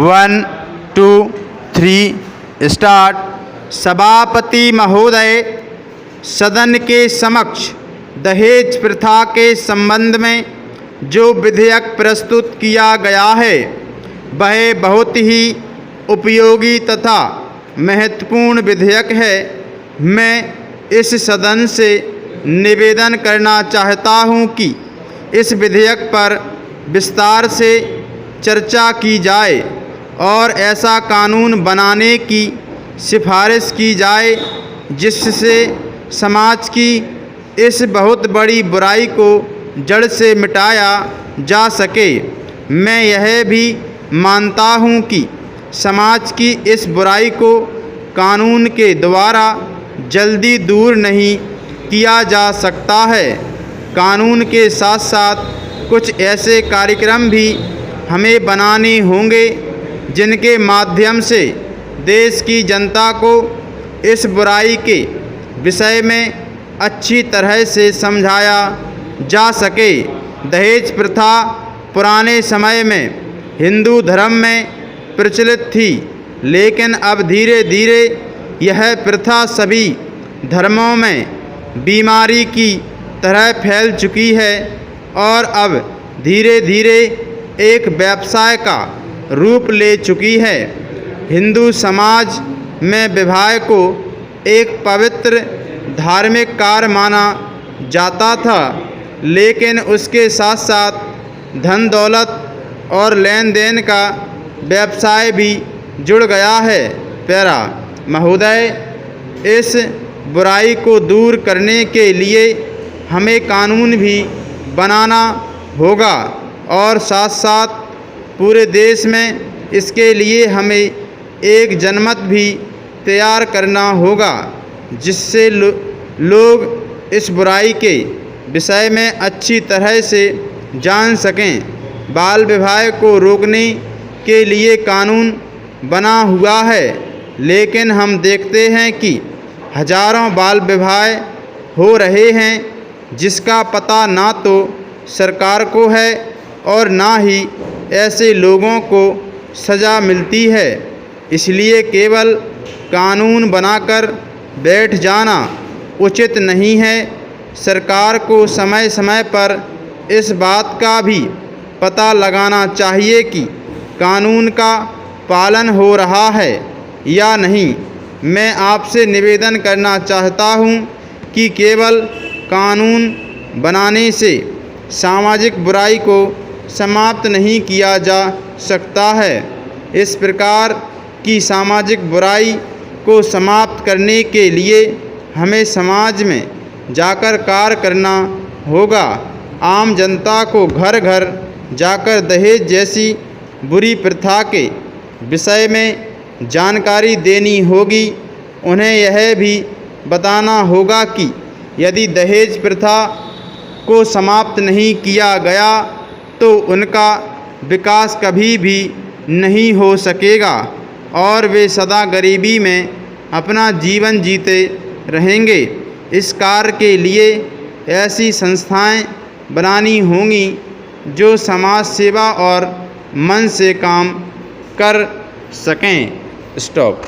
1 2 3 start. सभापति महोदय, सदन के समक्ष दहेज प्रथा के संबंध में जो विधेयक प्रस्तुत किया गया है वह बहुत ही उपयोगी तथा महत्वपूर्ण विधेयक है। मैं इस सदन से निवेदन करना चाहता हूं कि इस विधेयक पर विस्तार से चर्चा की जाए और ऐसा कानून बनाने की सिफारिश की जाए जिससे समाज की इस बहुत बड़ी बुराई को जड़ से मिटाया जा सके। मैं यह भी मानता हूं कि समाज की इस बुराई को कानून के द्वारा जल्दी दूर नहीं किया जा सकता है। कानून के साथ साथ कुछ ऐसे कार्यक्रम भी हमें बनाने होंगे जिनके माध्यम से देश की जनता को इस बुराई के विषय में अच्छी तरह से समझाया जा सके। दहेज प्रथा पुराने समय में हिंदू धर्म में प्रचलित थी, लेकिन अब धीरे धीरे यह प्रथा सभी धर्मों में बीमारी की तरह फैल चुकी है और अब धीरे धीरे एक व्यवसाय का रूप ले चुकी है। हिंदू समाज में विवाह को एक पवित्र धार्मिक कार्य माना जाता था, लेकिन उसके साथ साथ धन दौलत और लेन देन का व्यवसाय भी जुड़ गया है। पैरा महोदय, इस बुराई को दूर करने के लिए हमें कानून भी बनाना होगा और साथ साथ पूरे देश में इसके लिए हमें एक जनमत भी तैयार करना होगा जिससे लोग इस बुराई के विषय में अच्छी तरह से जान सकें। बाल विवाह को रोकने के लिए कानून बना हुआ है, लेकिन हम देखते हैं कि हजारों बाल विवाह हो रहे हैं जिसका पता ना तो सरकार को है और ना ही ऐसे लोगों को सज़ा मिलती है। इसलिए केवल कानून बनाकर बैठ जाना उचित नहीं है। सरकार को समय समय पर इस बात का भी पता लगाना चाहिए कि कानून का पालन हो रहा है या नहीं। मैं आपसे निवेदन करना चाहता हूं कि केवल कानून बनाने से सामाजिक बुराई को समाप्त नहीं किया जा सकता है। इस प्रकार की सामाजिक बुराई को समाप्त करने के लिए हमें समाज में जाकर कार्य करना होगा। आम जनता को घर घर जाकर दहेज जैसी बुरी प्रथा के विषय में जानकारी देनी होगी। उन्हें यह भी बताना होगा कि यदि दहेज प्रथा को समाप्त नहीं किया गया तो उनका विकास कभी भी नहीं हो सकेगा और वे सदा गरीबी में अपना जीवन जीते रहेंगे। इस कार्य के लिए ऐसी संस्थाएं बनानी होंगी जो समाज सेवा और मन से काम कर सकें। स्टॉप।